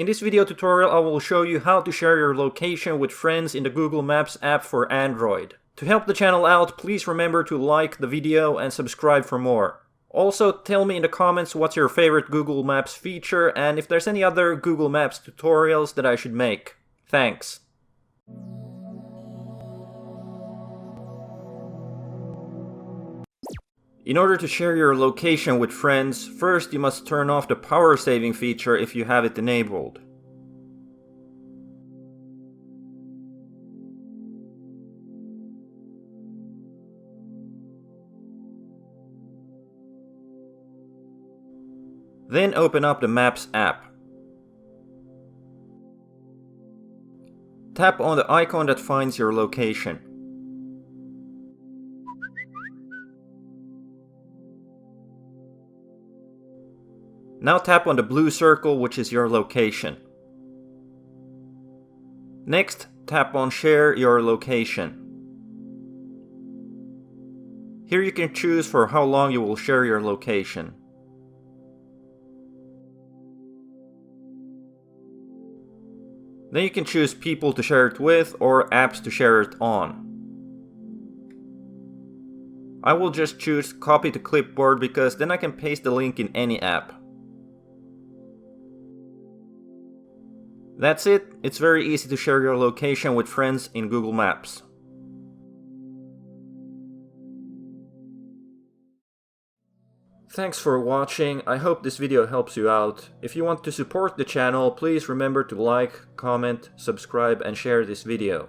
In this video tutorial, I will show you how to share your location with friends in the Google Maps app for Android. To help the channel out, please remember to like the video and subscribe for more. Also, tell me in the comments what's your favorite Google Maps feature and if there's any other Google Maps tutorials that I should make. Thanks. In order to share your location with friends, first you must turn off the power saving feature if you have it enabled. Then open up the Maps app. Tap on the icon that finds your location. Now tap on the blue circle, which is your location. Next, tap on Share your location. Here you can choose for how long you will share your location. Then you can choose people to share it with or apps to share it on. I will just choose Copy to Clipboard because then I can paste the link in any app. That's it. It's very easy to share your location with friends in Google Maps. Thanks for watching. I hope this video helps you out. If you want to support the channel, please remember to like, comment, subscribe and share this video.